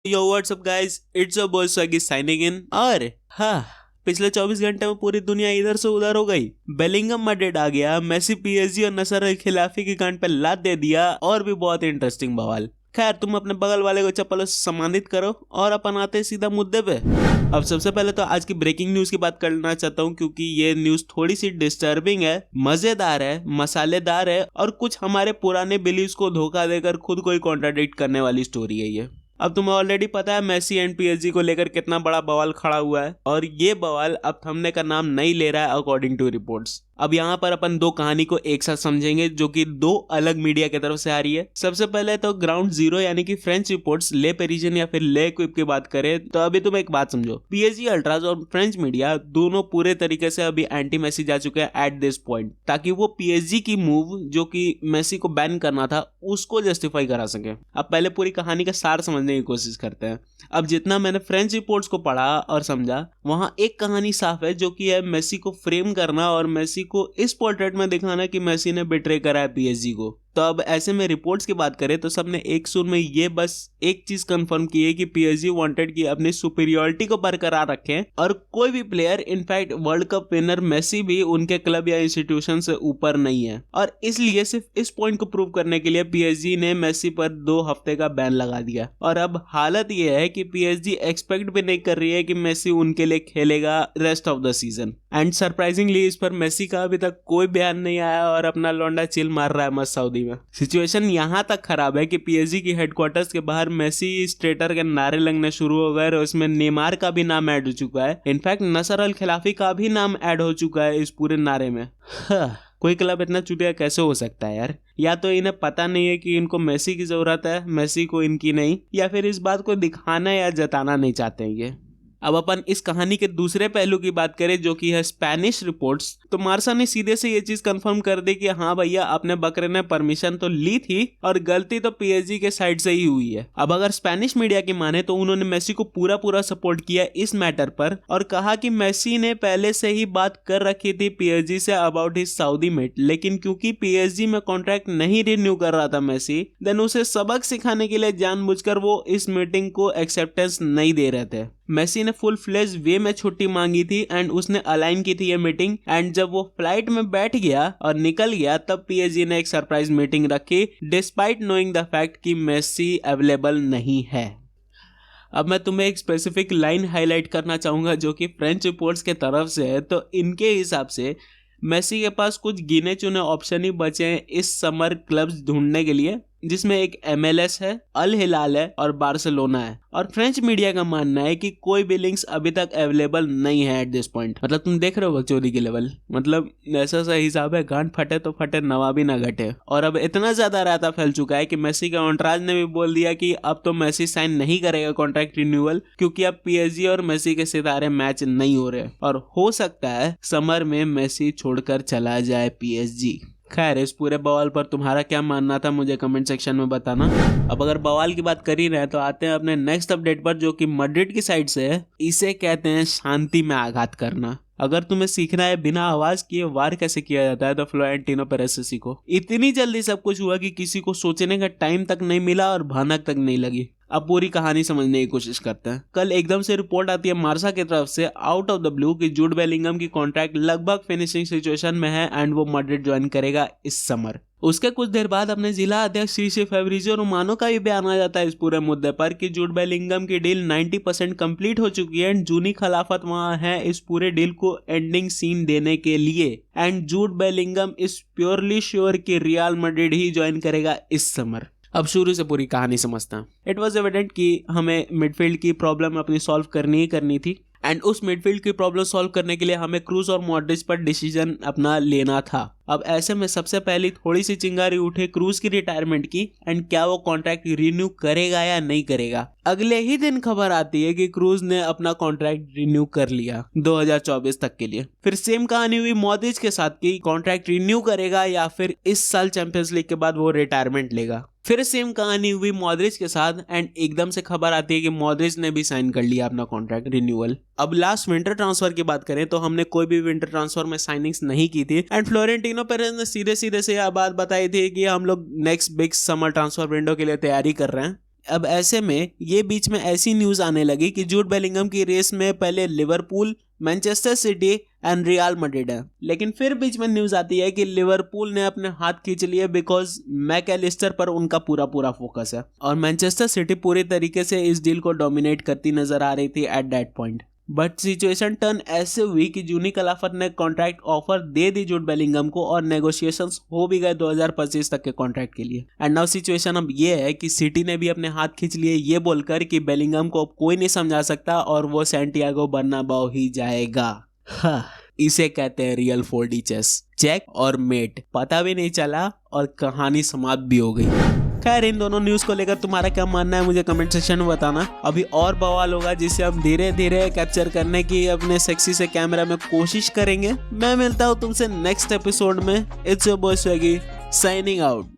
Yo what's up guys, it's your boy Swaggy signing in. और हाँ, पिछले 24 घंटे में पूरी दुनिया इधर से उधर हो गई। बेलिंगम मैड्रिड आ गया, मेसी पीएसजी और नसर अल खिलाफी की कांड पे लात दे दिया, और भी बहुत इंटरेस्टिंग बवाल। खैर, तुम अपने बगल वाले को चप्पलों से सम्मानित करो और अपन आते हैं सीधा मुद्दे पे। अब सबसे पहले तो आज की ब्रेकिंग न्यूज की बात करना चाहता हूँ, क्योंकि ये न्यूज थोड़ी सी डिस्टर्बिंग है, मजेदार है, मसालेदार है और कुछ हमारे पुराने बिलीव्स को धोखा देकर खुद को ही कॉन्ट्राडिक्ट करने वाली स्टोरी है ये। अब तुम्हें ऑलरेडी पता है मेसी एंड पीएसजी को लेकर कितना बड़ा बवाल खड़ा हुआ है, और ये बवाल अब थंबने का नाम नहीं ले रहा है अकॉर्डिंग टू रिपोर्ट्स। अब यहाँ पर अपन दो कहानी को एक साथ समझेंगे जो कि दो अलग मीडिया की तरफ से आ रही है। सबसे पहले तो ग्राउंड जीरो यानी कि फ्रेंच रिपोर्ट्स, ले पेरिजन या फिर ले क्विप की बात करें तो अभी तुम एक बात समझो, पीएसजी अल्ट्राज और फ्रेंच मीडिया दोनों पूरे तरीके से अभी एंटी मेसी जा चुके हैं एट दिस पॉइंट, ताकि वो पीएसजी की मूव जो कि मेसी को बैन करना था उसको जस्टिफाई करा सके। अब पहले पूरी कहानी का सार समझने की कोशिश करते हैं। अब जितना मैंने फ्रेंच रिपोर्ट्स को पढ़ा और समझा, वहां एक कहानी साफ है जो कि है मेसी को फ्रेम करना और मेसी को इस पोर्ट्रेट में दिखाना कि मेसी ने बिट्रे करा है पीएसजी को। तो अब ऐसे में रिपोर्ट्स की बात करें तो सबने एक सुर में ये बस एक चीज कंफर्म की है कि पीएसजी वांटेड कि अपनी सुपीरियरिटी को बरकरार रखें और कोई भी player, in fact world cup winner Messi भी उनके क्लब या इंस्टीट्यूशन से ऊपर नहीं है। और इसलिए सिर्फ इस पॉइंट को प्रूव करने के लिए पीएसजी ने मेसी पर 2 हफ्ते का बैन लगा दिया। और अब हालत ये है कि पीएसजी एक्सपेक्ट भी नहीं कर रही है कि मेसी उनके लिए खेलेगा rest of the season. And surprisingly इस पर मेसी का अभी तक कोई बयान नहीं आया और अपना लौंडा चिल मार रहा है मस्त सऊदी में। सिचुएशन यहां तक खराब है कि पीएसजी की हेडक्वार्टर्स के बाहर मेसी स्ट्रेटर के नारे लगने शुरू हो गए और उसमें नेमार का भी नाम ऐड हो चुका है। इनफैक्ट नसर अल खिलाफी का भी नाम ऐड हो चुका है इस पूरे नारे में। कोई क्लब इतना चुटिया कैसे हो सकता है यार? या तो इन्हें पता नहीं है कि इनको मेसी की जरूरत है, मेसी को इनकी नहीं, या फिर इस बात को दिखाना या जताना नहीं चाहते हैं ये। अब अपन इस कहानी के दूसरे पहलू की बात करें जो कि है स्पेनिश रिपोर्ट्स, तो मार्सा ने सीधे से ये चीज कंफर्म कर दी कि हाँ भैया, अपने बकरे ने परमिशन तो ली थी और गलती तो पीएसजी के साइड से ही हुई है। अब अगर स्पेनिश मीडिया की माने तो उन्होंने मेसी को पूरा पूरा सपोर्ट किया इस मैटर पर और कहा कि मेसी ने पहले से ही बात कर रखी थी PSG say about his Saudi met, लेकिन क्योंकि पीएसजी में कॉन्ट्रैक्ट नहीं रिन्यू कर रहा था मेसी, देन उसे सबक सिखाने के लिए जानबूझकर वो इस मीटिंग को एक्सेप्टेंस नहीं दे रहे थे। मेसी ने फुल फ्लेज वे में छुट्टी मांगी थी एंड उसने अलाइन की थी ये मीटिंग, एंड जब वो फ्लाइट में बैठ गया और निकल गया तब पीएसजी ने एक सरप्राइज मीटिंग रखी डिस्पाइट नोइंग द फैक्ट कि मेसी अवेलेबल नहीं है। अब मैं तुम्हें एक स्पेसिफिक लाइन हाईलाइट करना चाहूंगा जो कि फ्रेंच रिपोर्ट्स के तरफ से है। तो इनके हिसाब से मेसी के पास कुछ गिने चुने ऑप्शन ही बचे हैं इस समर क्लब्स ढूंढने के लिए, जिसमें एक MLS है, अल हिलाल है और बार्सिलोना है। और फ्रेंच मीडिया का मानना है कि कोई भी लिंक्स अभी तक अवेलेबल नहीं है एट दिस पॉइंट। मतलब तुम देख रहे हो बकचोदी के लेवल, मतलब ऐसा सा हिसाब है, गांठ फटे तो फटे, नवाबी ना घटे। और अब इतना ज्यादा रायता फैल चुका है कि मेसी के ऑन्टराज ने भी बोल दिया कि अब तो मेसी साइन नहीं करेगा कॉन्ट्रैक्ट रिन्यूअल, क्योंकि अब पीएसजी और मेसी के सितारे मैच नहीं हो रहे और हो सकता है समर में मेसी छोड़कर चला जाए पीएसजी। खैर, इस पूरे बवाल पर तुम्हारा क्या मानना था मुझे कमेंट सेक्शन में बताना। अब अगर बवाल की बात कर ही रहे हैं तो आते हैं अपने नेक्स्ट अपडेट पर जो कि मैड्रिड की साइड से है। इसे कहते हैं शांति में आघात करना। अगर तुम्हें सीखना है बिना आवाज किए वार कैसे किया जाता है तो फ्लोरेंटिनो पेरेज से सीखो। इतनी जल्दी सब कुछ हुआ कि किसी को सोचने का टाइम तक नहीं मिला और भनक तक नहीं लगी। अब पूरी कहानी समझने की कोशिश करते हैं। कल एकदम से रिपोर्ट आती है मार्सा की तरफ से आउट ऑफ द ब्लू कि जूड बेलिंगम की कॉन्ट्रैक्ट लगभग फिनिशिंग सिचुएशन में है एंड वो मैड्रिड ज्वाइन करेगा इस समर। उसके कुछ देर बाद अपने जिला अध्यक्ष सीसी फैब्रिजियो रोमानो का भी बयान आ जाता है इस पूरे मुद्दे पर कि जूड बेलिंगम की डील 90% कंप्लीट हो चुकी है एंड जूनी खिलाफत वहां है इस पूरे डील को एंडिंग सीन देने के लिए, and Jude Bellingham is purely sure कि रियल मैड्रिड ही ज्वाइन करेगा इस समर। अब शुरू से पूरी कहानी समझते हैं। इट वॉज एविडेंट कि हमें मिडफील्ड की प्रॉब्लम अपनी सॉल्व करनी ही करनी थी एंड उस मिडफील्ड की प्रॉब्लम सॉल्व करने के लिए हमें क्रूज और मॉड्रिच पर डिसीजन अपना लेना था। अब ऐसे में सबसे पहले थोड़ी सी चिंगारी उठे क्रूज की रिटायरमेंट की एंड क्या वो कॉन्ट्रैक्ट रिन्यू करेगा या नहीं करेगा। अगले ही दिन खबर आती है कि क्रूज ने अपना कॉन्ट्रैक्ट रिन्यू कर लिया 2024 तक के लिए। फिर सेम कहानी हुई मॉड्रिच के साथ कि कॉन्ट्रैक्ट रिन्यू करेगा या फिर इस साल चैंपियंस लीग के बाद वो रिटायरमेंट लेगा। फिर सेम कहानी हुई मॉड्रिच के साथ एंड एकदम से खबर आती है कि मॉड्रिच ने भी साइन कर लिया अपना कॉन्ट्रैक्ट रिन्यूअल। अब लास्ट विंटर ट्रांसफर की बात करें तो हमने कोई भी विंटर ट्रांसफर में साइनिंग्स नहीं की थी एंड फ्लोरेंटिनो पेरेज ने सीधे सीधे से यह बात बताई थी कि हम लोग next big summer transfer window के लिए तैयारी कर रहे हैं। अब ऐसे में ये बीच में ऐसी न्यूज आने लगी कि जूड बेलिंगम की रेस में पहले Liverpool, Manchester city and real Madrid है, लेकिन फिर बीच में न्यूज आती है कि लिवरपूल ने अपने हाथ खींच लिए बिकॉज मैकएलिस्टर पर उनका पूरा फोकस है और मैनचेस्टर सिटी पूरी तरीके से इस डील को डोमिनेट करती नजर आ रही थी at that point. But situation turn ऐसे हुई कि जूनी कलाफत ने कॉन्ट्रैक्ट ऑफर दे दी जूड बेलिंगम को और नेगोशिएशंस हो भी गए 2025 तक के कॉन्ट्रैक्ट के लिए। एंड नाउ सिचुएशन अब ये है कि सिटी ने भी अपने हाथ खींच लिए ये बोलकर कि बेलिंगम को अब कोई नहीं समझा सकता और वो सैंटियागो बर्नाबाओ ही जाएगा। इसे कहते हैं रियल 4D चेस। चेक और मेट, पता भी नहीं चला और कहानी समाप्त भी हो गई। खैर, इन दोनों न्यूज को लेकर तुम्हारा क्या मानना है मुझे कमेंट सेक्शन में बताना। अभी और बवाल होगा जिसे हम धीरे धीरे कैप्चर करने की अपने सेक्सी से कैमरा में कोशिश करेंगे। मैं मिलता हूँ तुमसे नेक्स्ट एपिसोड में। It's your boy Swaggy signing out.